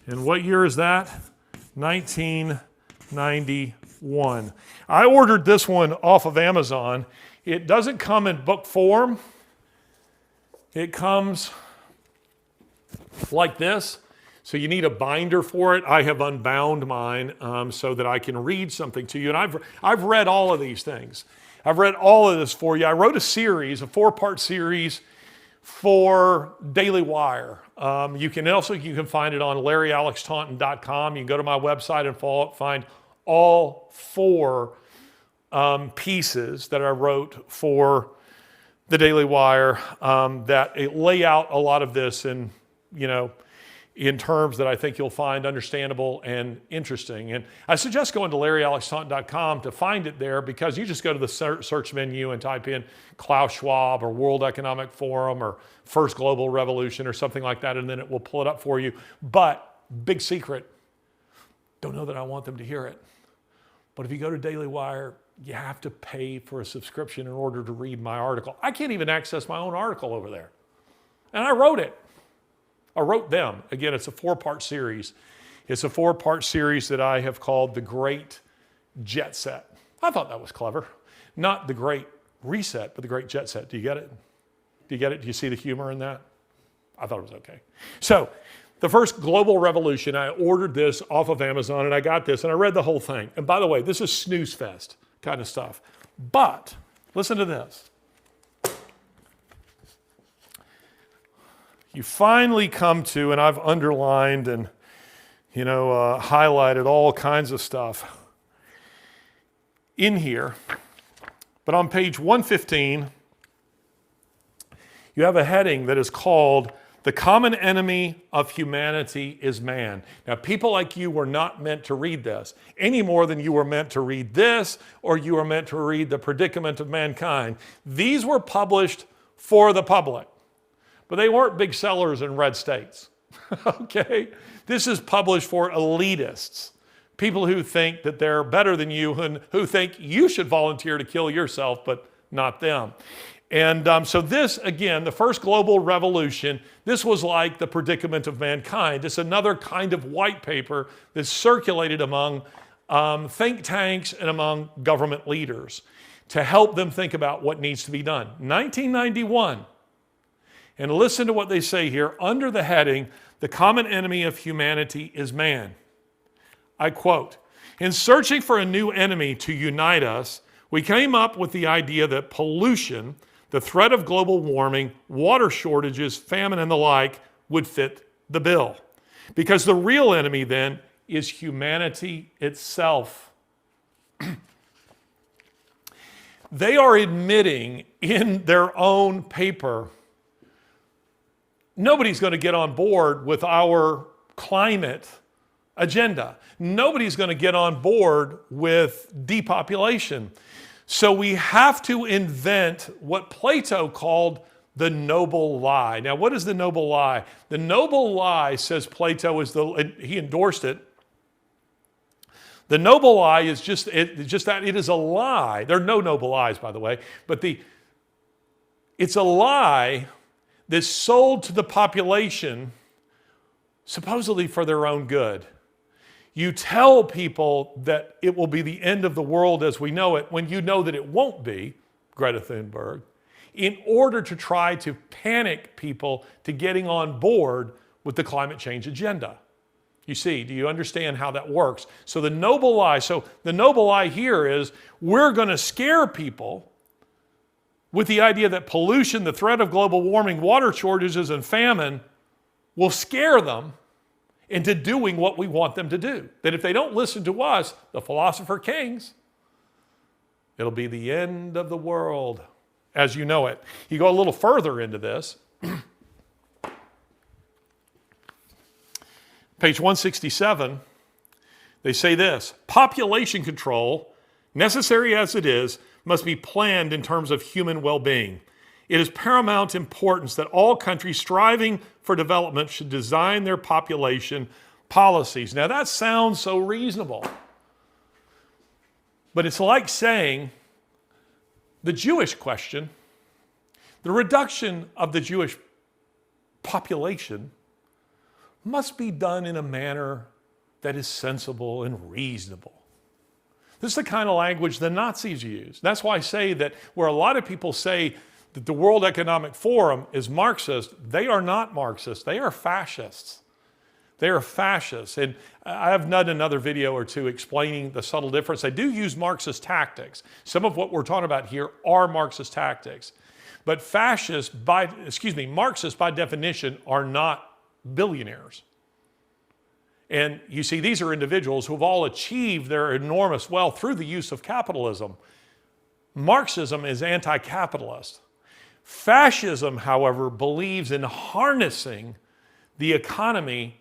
And what year is that? 1991. I ordered this one off of Amazon. It doesn't come in book form. It comes like this. So you need a binder for it. I have unbound mine so that I can read something to you. And I've read all of these things. I've read all of this for you. I wrote a series, a 4-part series for Daily Wire. You can find it on LarryAlexTaunton.com. You can go to my website and find all 4 pieces that I wrote for the Daily Wire that lay out a lot of this in terms that I think you'll find understandable and interesting. And I suggest going to LarryAlexTaunton.com to find it there, because you just go to the search menu and type in Klaus Schwab or World Economic Forum or First Global Revolution or something like that, and then it will pull it up for you. But, big secret, don't know that I want them to hear it. But if you go to Daily Wire, you have to pay for a subscription in order to read my article. I can't even access my own article over there. And I wrote it. I wrote them. Again, it's a 4-part series. It's a 4-part series that I have called The Great Jet Set. I thought that was clever. Not The Great Reset, but The Great Jet Set. Do you get it? Do you get it? Do you see the humor in that? I thought it was okay. So, the first global revolution, I ordered this off of Amazon, and I got this, and I read the whole thing. And by the way, this is snooze fest kind of stuff. But, listen to this. You finally come to, and I've underlined and highlighted all kinds of stuff in here, but on page 115, you have a heading that is called "The Common Enemy of Humanity is Man." Now, people like you were not meant to read this any more than you were meant to read this, or you were meant to read "The Predicament of Mankind." These were published for the public. But they weren't big sellers in red states, okay? This is published for elitists, people who think that they're better than you and who think you should volunteer to kill yourself, but not them. And so this, again, the first global revolution, this was like the Predicament of Mankind. It's another kind of white paper that's circulated among think tanks and among government leaders to help them think about what needs to be done. 1991. And listen to what they say here under the heading, "The Common Enemy of Humanity is Man." I quote, "In searching for a new enemy to unite us, we came up with the idea that pollution, the threat of global warming, water shortages, famine, and the like would fit the bill. Because the real enemy then is humanity itself." They are admitting in their own paper, nobody's going to get on board with our climate agenda. Nobody's going to get on board with depopulation. So we have to invent what Plato called the noble lie. Now, what is the noble lie? The noble lie, says Plato, he endorsed it. The noble lie is just that it is a lie. There are no noble lies, by the way, but it's a lie that's sold to the population supposedly for their own good. You tell people that it will be the end of the world as we know it when you know that it won't be, Greta Thunberg, in order to try to panic people to getting on board with the climate change agenda. You see, do you understand how that works? So the noble lie here is we're going to scare people with the idea that pollution, the threat of global warming, water shortages, and famine will scare them into doing what we want them to do. That if they don't listen to us, the philosopher kings, it'll be the end of the world as you know it. You go a little further into this. Page 167, they say this: population control, necessary as it is, must be planned in terms of human well-being. It is paramount importance that all countries striving for development should design their population policies. Now that sounds so reasonable, but it's like saying the Jewish question, the reduction of the Jewish population must be done in a manner that is sensible and reasonable. This is the kind of language the Nazis used. That's why I say that where a lot of people say that the World Economic Forum is Marxist, they are not Marxists, they are fascists. They are fascists. And I have done another video or two explaining the subtle difference. They do use Marxist tactics. Some of what we're talking about here are Marxist tactics. But Marxists by definition are not billionaires. And you see, these are individuals who have all achieved their enormous wealth through the use of capitalism. Marxism is anti-capitalist. Fascism, however, believes in harnessing the economy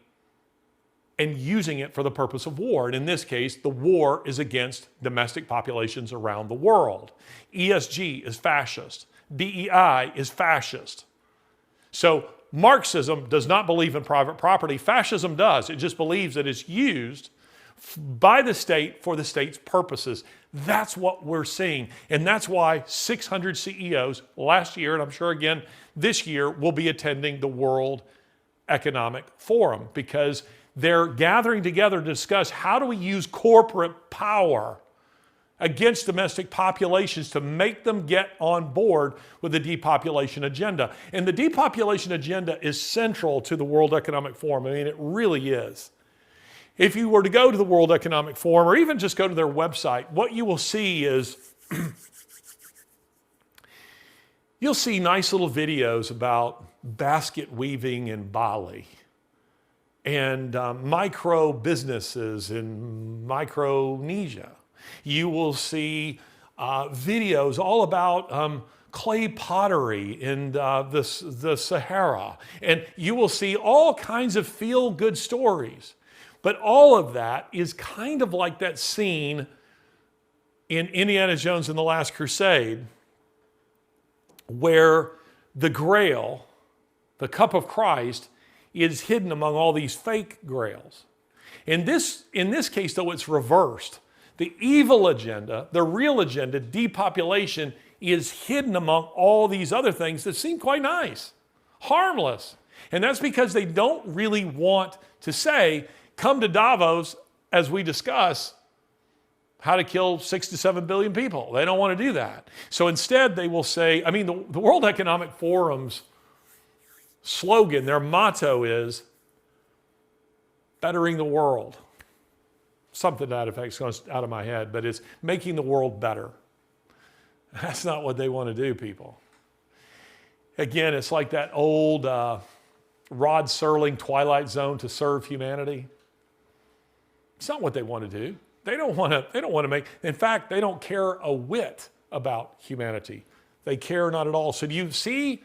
and using it for the purpose of war. And in this case, the war is against domestic populations around the world. ESG is fascist. DEI is fascist. So Marxism does not believe in private property. Fascism does. It just believes that it's used by the state for the state's purposes. That's what we're seeing. And that's why 600 CEOs last year, and I'm sure again this year, will be attending the World Economic Forum, because they're gathering together to discuss how do we use corporate power against domestic populations to make them get on board with the depopulation agenda. And the depopulation agenda is central to the World Economic Forum. I mean, it really is. If you were to go to the World Economic Forum, or even just go to their website, what you will see is you'll see nice little videos about basket weaving in Bali and micro businesses in Micronesia. You will see videos all about clay pottery in the Sahara. And you will see all kinds of feel-good stories. But all of that is kind of like that scene in Indiana Jones and the Last Crusade, where the Grail, the cup of Christ, is hidden among all these fake grails. In this case, though, it's reversed. The evil agenda, the real agenda, depopulation, is hidden among all these other things that seem quite nice, harmless. And that's because they don't really want to say, come to Davos as we discuss how to kill 6 to 7 billion people. They don't want to do that. So instead they will say, I mean, the World Economic Forum's slogan, their motto is bettering the world. Something to that effect goes out of my head, but it's making the world better. That's not what they want to do, people. Again, it's like that old Rod Serling Twilight Zone to serve humanity. It's not what they want to do. They don't want to make, in fact, they don't care a whit about humanity. They care not at all. So do you see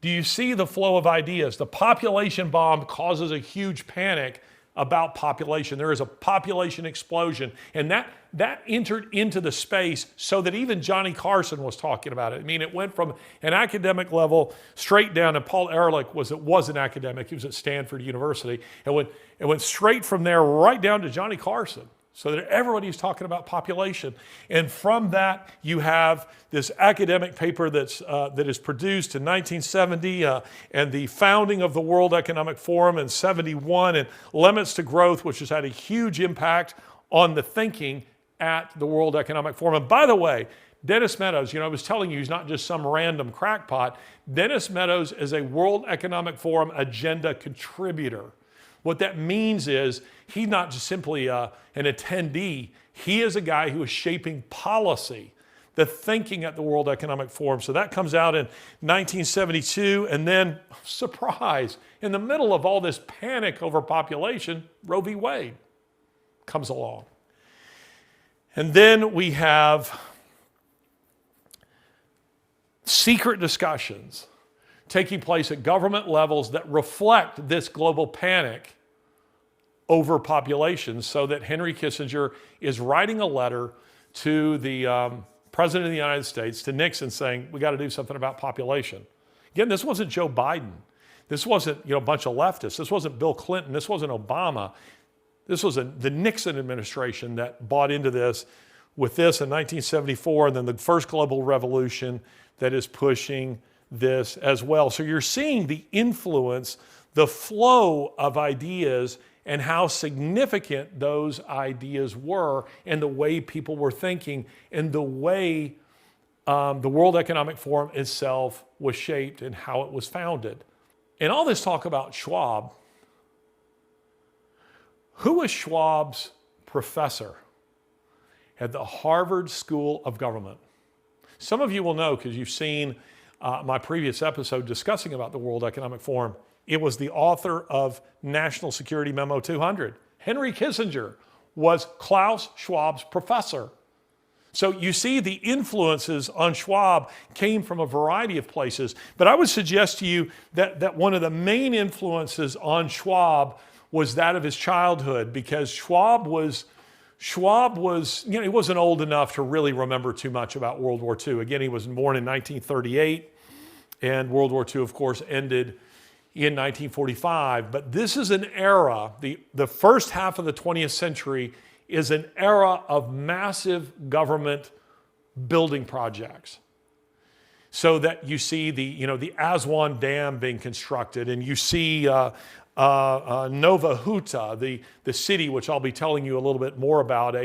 the flow of ideas? The population bomb causes a huge panic about population. There is a population explosion. And that entered into the space so that even Johnny Carson was talking about it. I mean, it went from an academic level straight down, and Paul Ehrlich was an academic. He was at Stanford University. It went straight from there right down to Johnny Carson. So that everybody's talking about population. And from that, you have this academic paper that is produced in 1970 and the founding of the World Economic Forum in 71 and Limits to Growth, which has had a huge impact on the thinking at the World Economic Forum. And by the way, Dennis Meadows, I was telling you, he's not just some random crackpot. Dennis Meadows is a World Economic Forum agenda contributor. What that means is he's not just simply an attendee. He is a guy who is shaping policy, the thinking at the World Economic Forum. So that comes out in 1972. And then, surprise, in the middle of all this panic over population, Roe v. Wade comes along. And then we have secret discussions taking place at government levels that reflect this global panic over population, so that Henry Kissinger is writing a letter to the President of the United States, to Nixon, saying, we got to do something about population. Again, this wasn't Joe Biden. This wasn't a bunch of leftists. This wasn't Bill Clinton. This wasn't Obama. This was the Nixon administration that bought into this with this in 1974, and then the first global revolution that is pushing this as well. So you're seeing the influence, the flow of ideas, and how significant those ideas were, and the way people were thinking, and the way the World Economic Forum itself was shaped and how it was founded. And all this talk about Schwab, who was Schwab's professor at the Harvard School of Government? Some of you will know because you've seen my previous episode discussing about the World Economic Forum. It was the author of National Security Memo 200. Henry Kissinger was Klaus Schwab's professor. So you see the influences on Schwab came from a variety of places. But I would suggest to you that one of the main influences on Schwab was that of his childhood, because Schwab was, he wasn't old enough to really remember too much about World War II. Again, he was born in 1938, and World War II, of course, ended in 1945. But this is an era, the first half of the 20th century is an era of massive government building projects. So that you see the Aswan Dam being constructed, and you see Nova Huta, the city, which I'll be telling you a little bit more about.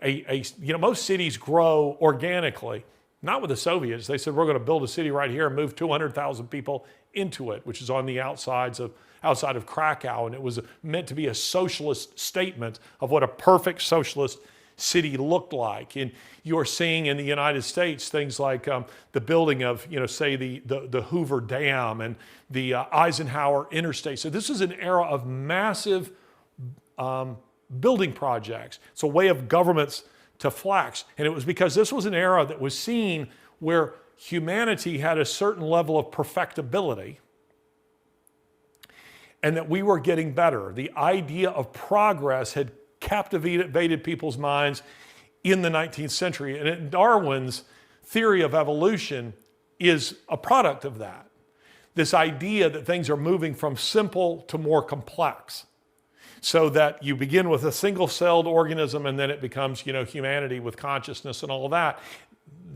Most cities grow organically, not with the Soviets. They said, we're going to build a city right here and move 200,000 people into it, which is on the outside of Krakow. And it was meant to be a socialist statement of what a perfect socialist city looked like. And you're seeing in the United States things like the building of, say the Hoover Dam and the Eisenhower Interstate. So this is an era of massive building projects. It's a way of governments to flex. And it was because this was an era that was seen where humanity had a certain level of perfectibility and that we were getting better. The idea of progress had captivated people's minds in the 19th century. And Darwin's theory of evolution is a product of that. This idea that things are moving from simple to more complex. So that you begin with a single-celled organism and then it becomes, humanity with consciousness and all of that.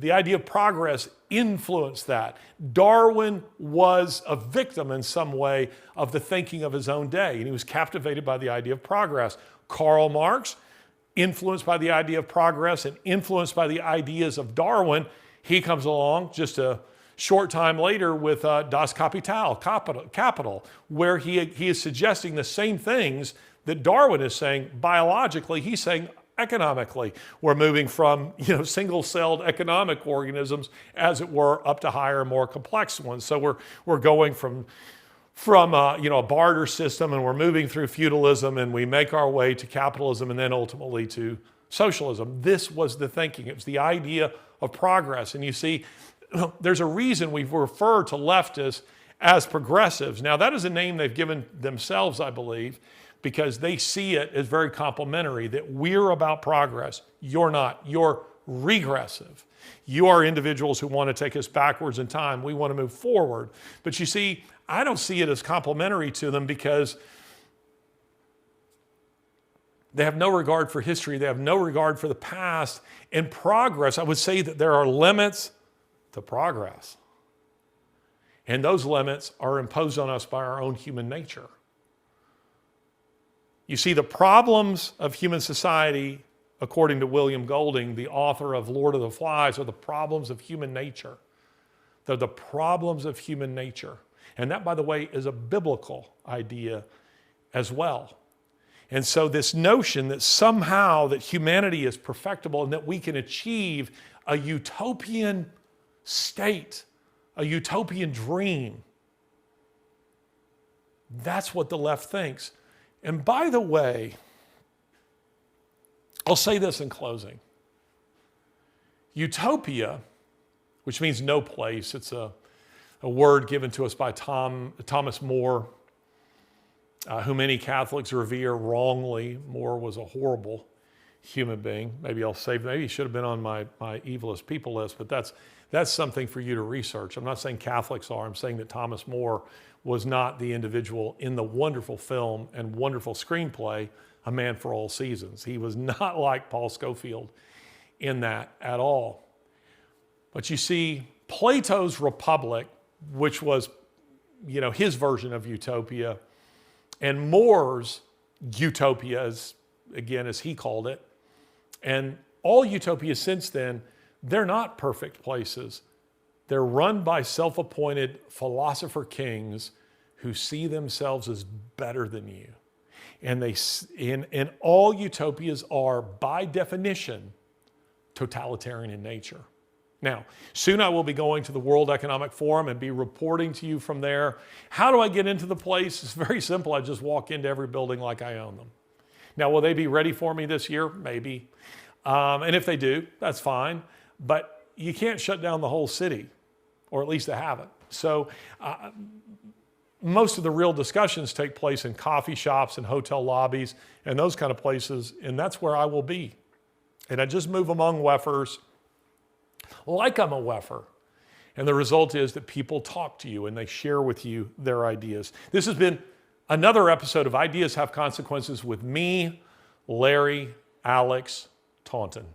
The idea of progress influenced that. Darwin was a victim in some way of the thinking of his own day, and he was captivated by the idea of progress. Karl Marx, influenced by the idea of progress and influenced by the ideas of Darwin, he comes along just a short time later with Das Kapital, Capital, where he is suggesting the same things that Darwin is saying biologically. He's saying economically. We're moving from single-celled economic organisms, as it were, up to higher, more complex ones. So we're going from a barter system, and we're moving through feudalism, and we make our way to capitalism, and then ultimately to socialism. This was the thinking. It was the idea of progress. And you see, there's a reason we refer to leftists as progressives. Now, that is a name they've given themselves, I believe, because they see it as very complimentary, that we're about progress. You're not. You're regressive. You are individuals who want to take us backwards in time. We want to move forward. But you see, I don't see it as complimentary to them, because They have no regard for history. They have no regard for the past. And progress, I would say that there are limits to progress. And those limits are imposed on us by our own human nature. You see, the problems of human society, according to William Golding, the author of Lord of the Flies, are the problems of human nature. They're the problems of human nature. And that, by the way, is a biblical idea as well. And so this notion that somehow that humanity is perfectible and that we can achieve a utopian state, a utopian dream, that's what the left thinks. And by the way, I'll say this in closing. Utopia, which means no place, it's a word given to us by Thomas More, who many Catholics revere wrongly. More was a horrible human being. Maybe he should have been on my evilest people list, but that's something for you to research. I'm not saying Catholics are. I'm saying that Thomas More was not the individual in the wonderful film and wonderful screenplay, A Man for All Seasons. He was not like Paul Scofield in that at all. But you see, Plato's Republic, which was, his version of utopia, and More's utopia, as he called it, and all utopias since then, they're not perfect places. They're run by self-appointed philosopher kings who see themselves as better than you. And all utopias are, by definition, totalitarian in nature. Now, soon I will be going to the World Economic Forum and be reporting to you from there. How do I get into the place? It's very simple. I just walk into every building like I own them. Now, will they be ready for me this year? Maybe. And if they do, that's fine. But you can't shut down the whole city, or at least they haven't. So most of the real discussions take place in coffee shops and hotel lobbies and those kind of places, and that's where I will be. And I just move among WEFers like I'm a WEFer. And the result is that people talk to you and they share with you their ideas. This has been another episode of Ideas Have Consequences with me, Larry Alex Taunton.